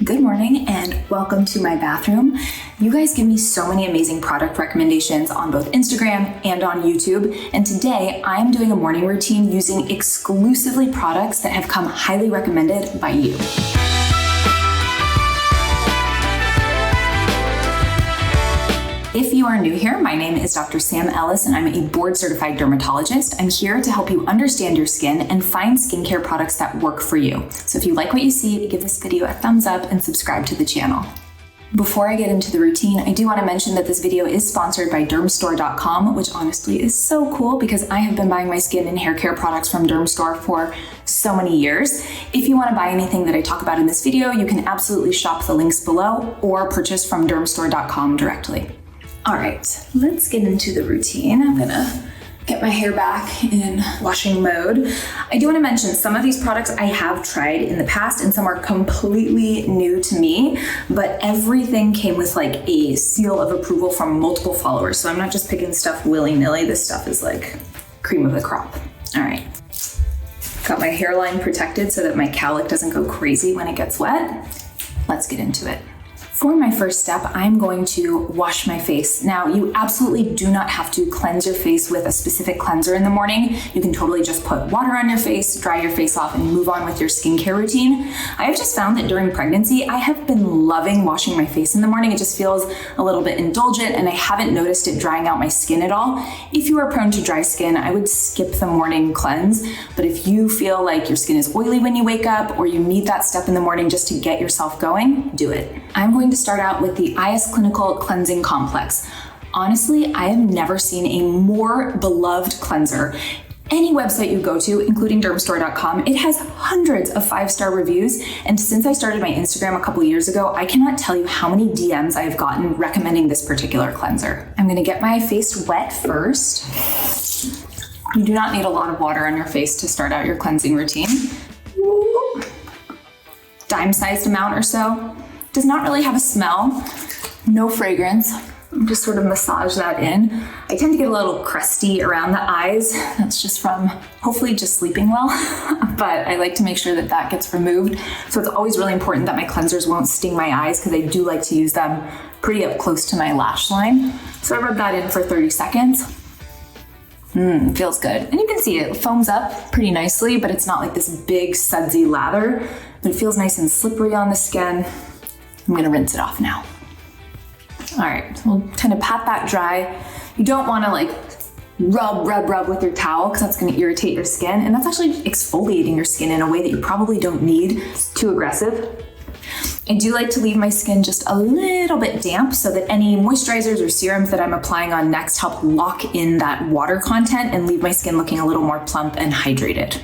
Good morning and welcome to my bathroom. You guys give me so many amazing product recommendations on both Instagram and on YouTube. And today I'm doing a morning routine using exclusively products that have come highly recommended by you. If you are new here, my name is Dr. Sam Ellis and I'm a board-certified dermatologist. I'm here to help you understand your skin and find skincare products that work for you. So if you like what you see, give this video a thumbs up and subscribe to the channel. Before I get into the routine, I do want to mention that this video is sponsored by Dermstore.com, which honestly is so cool because I have been buying my skin and hair care products from Dermstore for so many years. If you want to buy anything that I talk about in this video, you can absolutely shop the links below or purchase from Dermstore.com directly. All right, let's get into the routine. I'm gonna get my hair back in washing mode. I do want to mention some of these products I have tried in the past and some are completely new to me, but everything came with like a seal of approval from multiple followers. So I'm not just picking stuff willy-nilly. This stuff is like cream of the crop. All right, got my hairline protected so that my cowlick doesn't go crazy when it gets wet. Let's get into it. For my first step, I'm going to wash my face. Now, you absolutely do not have to cleanse your face with a specific cleanser in the morning. You can totally just put water on your face, dry your face off, and move on with your skincare routine. I have just found that during pregnancy, I have been loving washing my face in the morning. It just feels a little bit indulgent, and I haven't noticed it drying out my skin at all. If you are prone to dry skin, I would skip the morning cleanse. But if you feel like your skin is oily when you wake up, or you need that step in the morning just to get yourself going, do it. I'm going to start out with the IS Clinical Cleansing Complex. Honestly, I have never seen a more beloved cleanser. Any website you go to, including Dermstore.com, it has hundreds of 5-star reviews. And since I started my Instagram a couple years ago, I cannot tell you how many DMs I have gotten recommending this particular cleanser. I'm gonna get my face wet first. You do not need a lot of water on your face to start out your cleansing routine. Dime-sized amount or so. Does not really have a smell, no fragrance. Just sort of massage that in. I tend to get a little crusty around the eyes. That's just from hopefully just sleeping well, but I like to make sure that that gets removed. So it's always really important that my cleansers won't sting my eyes because I do like to use them pretty up close to my lash line. So I rub that in for 30 seconds. Feels good. And you can see it foams up pretty nicely, but it's not like this big sudsy lather, but it feels nice and slippery on the skin. I'm gonna rinse it off now. All right, so we'll kind of pat that dry. You don't wanna like rub with your towel because that's gonna irritate your skin, and that's actually exfoliating your skin in a way that you probably don't need. It's too aggressive. I do like to leave my skin just a little bit damp so that any moisturizers or serums that I'm applying on next help lock in that water content and leave my skin looking a little more plump and hydrated.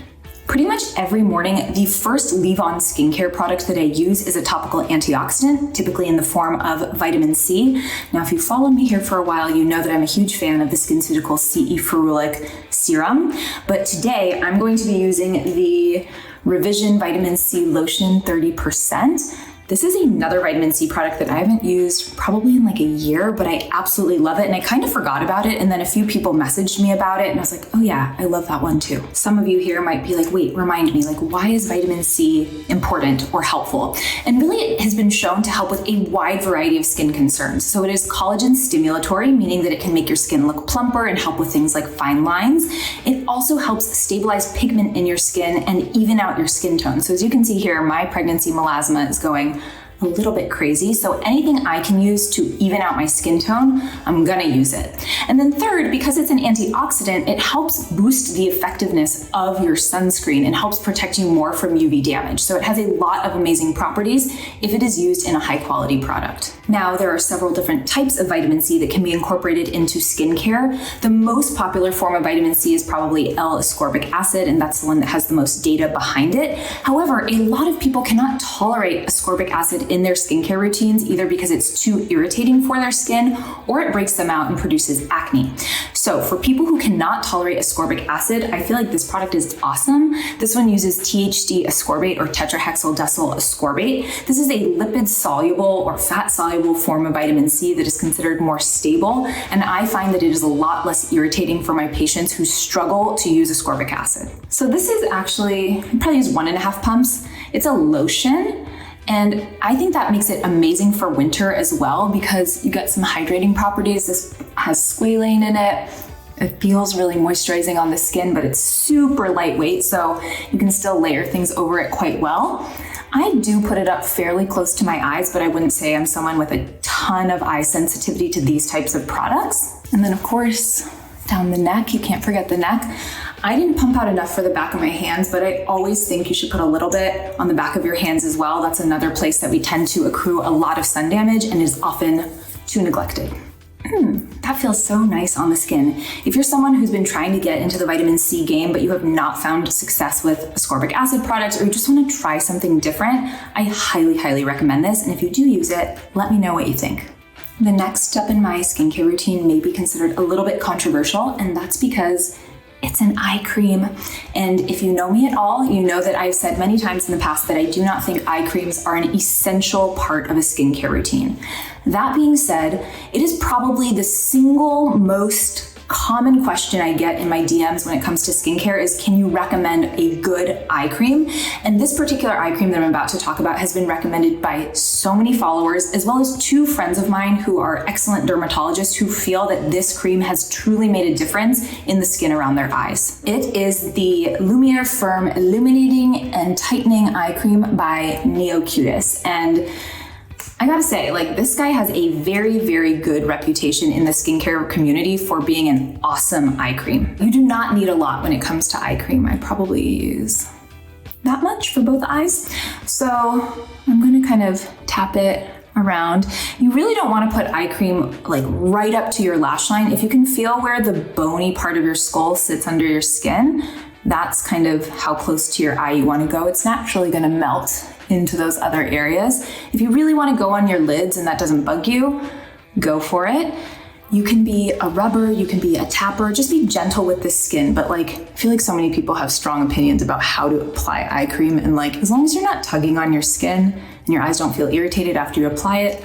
Pretty much every morning, the first leave-on skincare product that I use is a topical antioxidant, typically in the form of vitamin C. Now, if you follow me here for a while, you know that I'm a huge fan of the SkinCeuticals CE Ferulic Serum. But today, I'm going to be using the Revision Vitamin C Lotion 30%. This is another vitamin C product that I haven't used probably in like a year, but I absolutely love it. And I kind of forgot about it. And then a few people messaged me about it and I was like, oh yeah, I love that one too. Some of you here might be like, wait, remind me, like, why is vitamin C important or helpful? And really it has been shown to help with a wide variety of skin concerns. So it is collagen stimulatory, meaning that it can make your skin look plumper and help with things like fine lines. It also helps stabilize pigment in your skin and even out your skin tone. So as you can see here, my pregnancy melasma is going a little bit crazy. So anything I can use to even out my skin tone, I'm gonna use it. And then third, because it's an antioxidant, it helps boost the effectiveness of your sunscreen and helps protect you more from UV damage. So it has a lot of amazing properties if it is used in a high quality product. Now, there are several different types of vitamin C that can be incorporated into skincare. The most popular form of vitamin C is probably L-ascorbic acid, and that's the one that has the most data behind it. However, a lot of people cannot tolerate ascorbic acid in their skincare routines, either because it's too irritating for their skin or it breaks them out and produces acne. So for people who cannot tolerate ascorbic acid, I feel like this product is awesome. This one uses THD ascorbate or tetrahexyldecyl ascorbate. This is a lipid-soluble or fat-soluble form of vitamin C that is considered more stable, and I find that it is a lot less irritating for my patients who struggle to use ascorbic acid. So this is actually, I probably use 1.5 pumps. It's a lotion. And I think that makes it amazing for winter as well because you get some hydrating properties. This has squalane in it. It feels really moisturizing on the skin, but it's super lightweight, so you can still layer things over it quite well. I do put it up fairly close to my eyes, but I wouldn't say I'm someone with a ton of eye sensitivity to these types of products. And then of course, down the neck, you can't forget the neck. I didn't pump out enough for the back of my hands, but I always think you should put a little bit on the back of your hands as well. That's another place that we tend to accrue a lot of sun damage and is often too neglected. That feels so nice on the skin. If you're someone who's been trying to get into the vitamin C game, but you have not found success with ascorbic acid products, or you just want to try something different, I highly, highly recommend this. And if you do use it, let me know what you think. The next step in my skincare routine may be considered a little bit controversial, and that's because it's an eye cream. And if you know me at all, you know that I've said many times in the past that I do not think eye creams are an essential part of a skincare routine. That being said, it is probably the single most common question I get in my DMs when it comes to skincare is, can you recommend a good eye cream? And this particular eye cream that I'm about to talk about has been recommended by so many followers, as well as 2 friends of mine who are excellent dermatologists who feel that this cream has truly made a difference in the skin around their eyes. It is the Lumiere Firm Illuminating and Tightening Eye Cream by NeoCutis. And I gotta say, like, this guy has a very, very good reputation in the skincare community for being an awesome eye cream. You do not need a lot when it comes to eye cream. I probably use that much for both eyes. So I'm gonna kind of tap it around. You really don't want to put eye cream like right up to your lash line. If you can feel where the bony part of your skull sits under your skin, that's kind of how close to your eye you want to go. It's naturally going to melt into those other areas. If you really want to go on your lids and that doesn't bug you, go for it. You can be a rubber, you can be a tapper, just be gentle with the skin. But like, I feel like so many people have strong opinions about how to apply eye cream. And like, as long as you're not tugging on your skin and your eyes don't feel irritated after you apply it,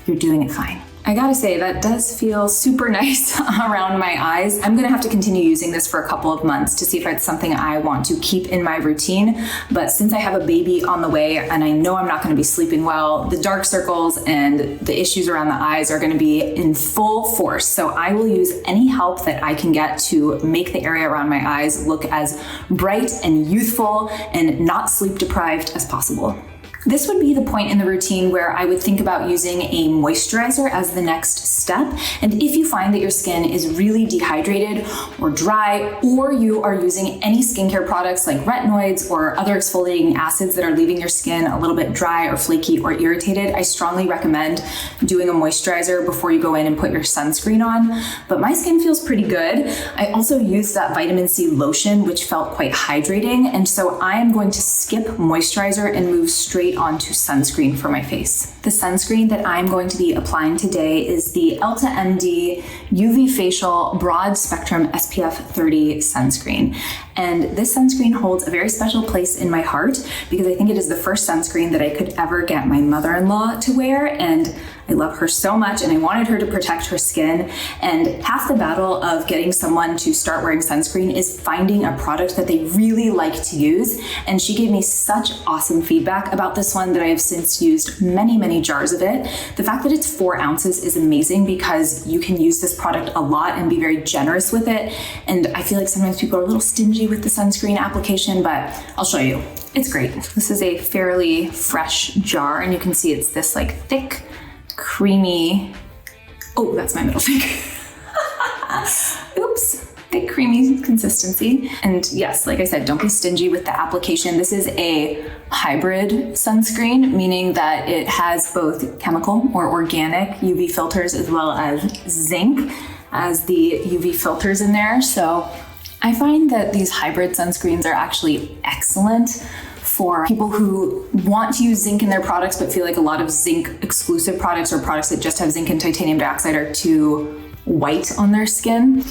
you're doing it fine. I gotta say, that does feel super nice around my eyes. I'm gonna have to continue using this for a couple of months to see if it's something I want to keep in my routine. But since I have a baby on the way and I know I'm not gonna be sleeping well, the dark circles and the issues around the eyes are gonna be in full force. So I will use any help that I can get to make the area around my eyes look as bright and youthful and not sleep deprived as possible. This would be the point in the routine where I would think about using a moisturizer as the next step. And if you find that your skin is really dehydrated or dry, or you are using any skincare products like retinoids or other exfoliating acids that are leaving your skin a little bit dry or flaky or irritated, I strongly recommend doing a moisturizer before you go in and put your sunscreen on. But my skin feels pretty good. I also used that vitamin C lotion, which felt quite hydrating. And so I am going to skip moisturizer and move straight onto sunscreen for my face. The sunscreen that I'm going to be applying today is the Elta MD UV Facial Broad Spectrum SPF 30 sunscreen. And this sunscreen holds a very special place in my heart because I think it is the first sunscreen that I could ever get my mother-in-law to wear, and I love her so much and I wanted her to protect her skin. And half the battle of getting someone to start wearing sunscreen is finding a product that they really like to use. And she gave me such awesome feedback about this one that I have since used many, many jars of it. The fact that it's 4 ounces is amazing because you can use this product a lot and be very generous with it. And I feel like sometimes people are a little stingy with the sunscreen application, but I'll show you. It's great. This is a fairly fresh jar and you can see it's this like thick, creamy, oh, that's my middle finger. Oops, thick, creamy consistency. And yes, like I said, don't be stingy with the application. This is a hybrid sunscreen, meaning that it has both chemical or organic UV filters as well as zinc as the UV filters in there. So I find that these hybrid sunscreens are actually excellent for people who want to use zinc in their products but feel like a lot of zinc exclusive products or products that just have zinc and titanium dioxide are too white on their skin.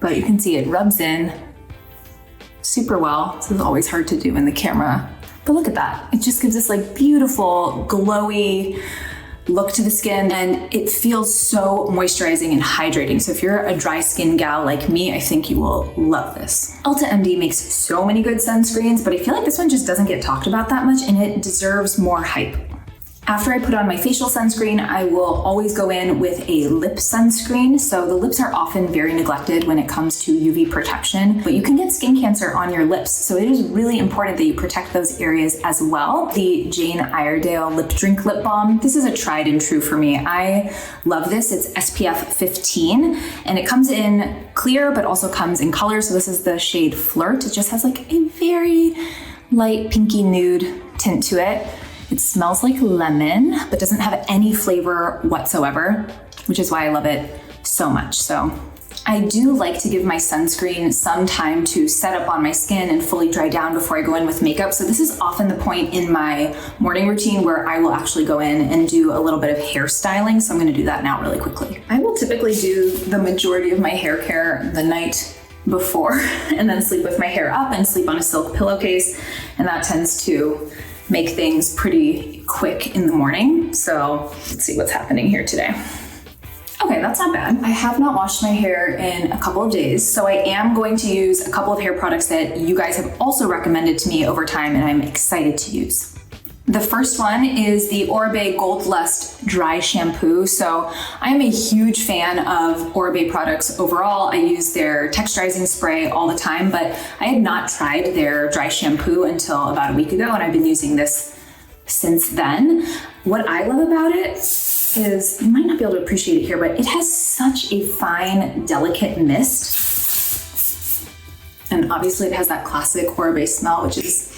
But you can see it rubs in super well. This is always hard to do in the camera, but look at that. It just gives this like beautiful, glowy, look to the skin, and it feels so moisturizing and hydrating. So if you're a dry skin gal like me, I think you will love this. Ulta MD makes so many good sunscreens, but I feel like this one just doesn't get talked about that much, and it deserves more hype. After I put on my facial sunscreen, I will always go in with a lip sunscreen. So the lips are often very neglected when it comes to UV protection, but you can get skin cancer on your lips. So it is really important that you protect those areas as well. The Jane Iredale Lip Drink Lip Balm. This is a tried and true for me. I love this. It's SPF 15 and it comes in clear, but also comes in color. So this is the shade Flirt. It just has like a very light pinky nude tint to it. It smells like lemon, but doesn't have any flavor whatsoever, which is why I love it so much. So I do like to give my sunscreen some time to set up on my skin and fully dry down before I go in with makeup. So this is often the point in my morning routine where I will actually go in and do a little bit of hairstyling. So I'm gonna do that now really quickly. I will typically do the majority of my hair care the night before and then sleep with my hair up and sleep on a silk pillowcase. And that tends to make things pretty quick in the morning. So let's see what's happening here today. Okay, that's not bad. I have not washed my hair in a couple of days, so I am going to use a couple of hair products that you guys have also recommended to me over time and I'm excited to use. The first one is the Oribe Gold Lust Dry Shampoo. So I'm a huge fan of Oribe products overall. I use their texturizing spray all the time, but I had not tried their dry shampoo until about a week ago, and I've been using this since then. What I love about it is, you might not be able to appreciate it here, but it has such a fine, delicate mist. And obviously it has that classic Oribe smell, which is,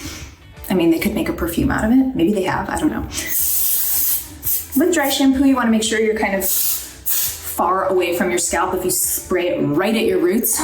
I mean, they could make a perfume out of it. Maybe they have, I don't know. With dry shampoo, you wanna make sure you're kind of far away from your scalp. If you spray it right at your roots,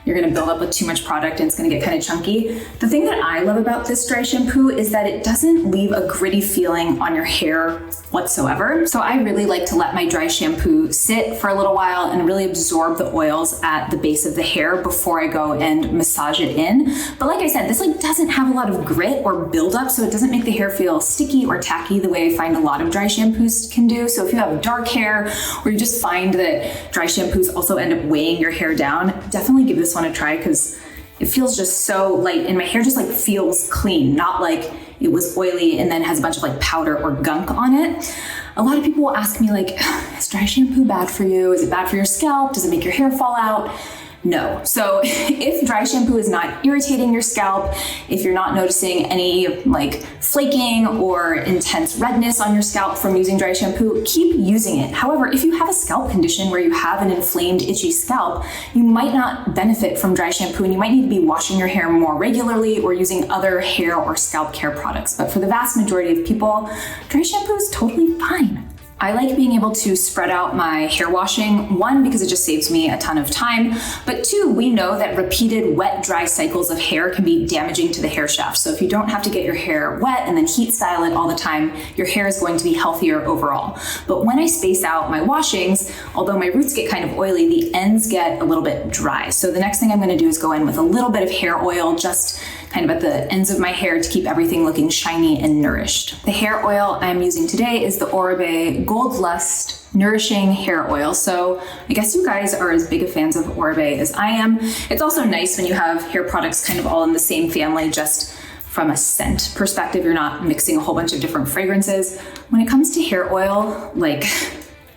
you're gonna build up with too much product and it's gonna get kind of chunky. The thing that I love about this dry shampoo is that it doesn't leave a gritty feeling on your hair whatsoever. So I really like to let my dry shampoo sit for a little while and really absorb the oils at the base of the hair before I go and massage it in. But like I said, this like doesn't have a lot of grit or buildup, so it doesn't make the hair feel sticky or tacky the way I find a lot of dry shampoos can do. So if you have dark hair or you just find that dry shampoos also end up weighing your hair down, definitely give this one a try because it feels just so light and my hair just like feels clean, not like it was oily and then has a bunch of like powder or gunk on it. A lot of people will ask me like, is dry shampoo bad for you? Is it bad for your scalp? Does it make your hair fall out? No. So if dry shampoo is not irritating your scalp, if you're not noticing any like flaking or intense redness on your scalp from using dry shampoo, keep using it. However, if you have a scalp condition where you have an inflamed, itchy scalp, you might not benefit from dry shampoo and you might need to be washing your hair more regularly or using other hair or scalp care products. But for the vast majority of people, dry shampoo is totally fine. I like being able to spread out my hair washing, one, because it just saves me a ton of time, but two, we know that repeated wet, dry cycles of hair can be damaging to the hair shaft. So if you don't have to get your hair wet and then heat style it all the time, your hair is going to be healthier overall. But when I space out my washings, although my roots get kind of oily, the ends get a little bit dry. So the next thing I'm gonna do is go in with a little bit of hair oil, just kind of at the ends of my hair to keep everything looking shiny and nourished. The hair oil I'm using today is the Oribe Gold Lust Nourishing Hair Oil. So I guess you guys are as big of fans of Oribe as I am. It's also nice when you have hair products kind of all in the same family, just from a scent perspective, you're not mixing a whole bunch of different fragrances. When it comes to hair oil, like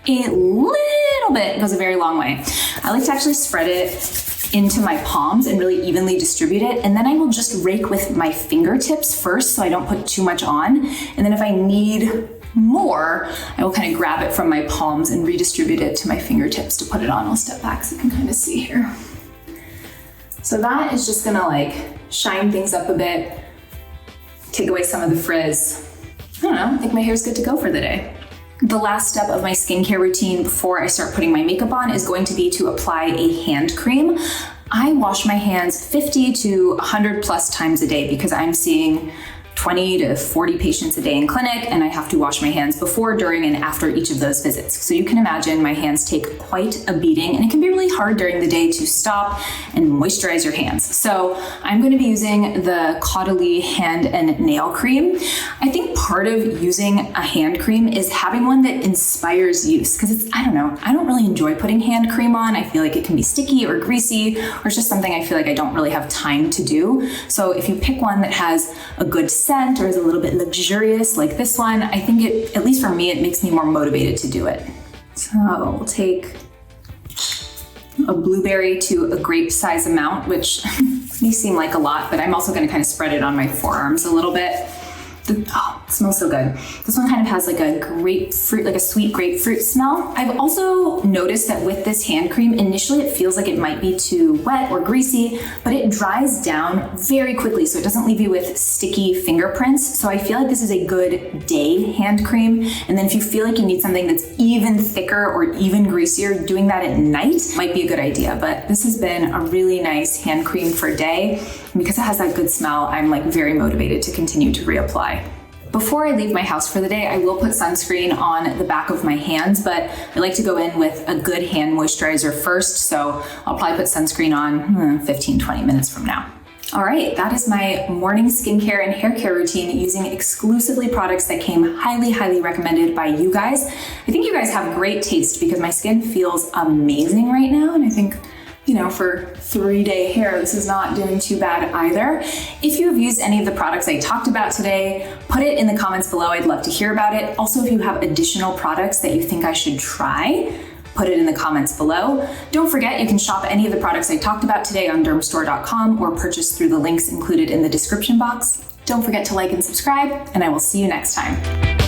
a little bit goes a very long way. I like to actually spread it into my palms and really evenly distribute it. And then I will just rake with my fingertips first so I don't put too much on. And then if I need more, I will kind of grab it from my palms and redistribute it to my fingertips to put it on. I'll step back so you can kind of see here. So that is just gonna like shine things up a bit, take away some of the frizz. I don't know, I think my hair's good to go for the day. The last step of my skincare routine before I start putting my makeup on is going to be to apply a hand cream. I wash my hands 50 to 100 plus times a day because I'm seeing 20 to 40 patients a day in clinic, and I have to wash my hands before, during, and after each of those visits. So you can imagine my hands take quite a beating, and it can be really hard during the day to stop and moisturize your hands. So I'm going to be using the Caudalie hand and nail cream. I think part of using a hand cream is having one that inspires use, because I don't really enjoy putting hand cream on. I feel like it can be sticky or greasy, or it's just something I feel like I don't really have time to do. So if you pick one that has a good scent or is a little bit luxurious like this one, I think it, at least for me, it makes me more motivated to do it. So we'll take a blueberry to a grape size amount, which may seem like a lot, but I'm also going to kind of spread it on my forearms a little bit. Oh, it smells so good. This one kind of has like a grapefruit, like a sweet grapefruit smell. I've also noticed that with this hand cream, initially it feels like it might be too wet or greasy, but it dries down very quickly, so it doesn't leave you with sticky fingerprints. So I feel like this is a good day hand cream. And then if you feel like you need something that's even thicker or even greasier, doing that at night might be a good idea. But this has been a really nice hand cream for a day. And because it has that good smell, I'm like very motivated to continue to reapply. Before I leave my house for the day, I will put sunscreen on the back of my hands, but I like to go in with a good hand moisturizer first, so I'll probably put sunscreen on 15-20 minutes from now. All right, that is my morning skincare and hair care routine using exclusively products that came highly recommended by you guys. I think you guys have great taste because my skin feels amazing right now, and I think, you know, for 3-day hair, this is not doing too bad either. If you have used any of the products I talked about today, put it in the comments below. I'd love to hear about it. Also, if you have additional products that you think I should try, put it in the comments below. Don't forget, you can shop any of the products I talked about today on Dermstore.com or purchase through the links included in the description box. Don't forget to like and subscribe, and I will see you next time.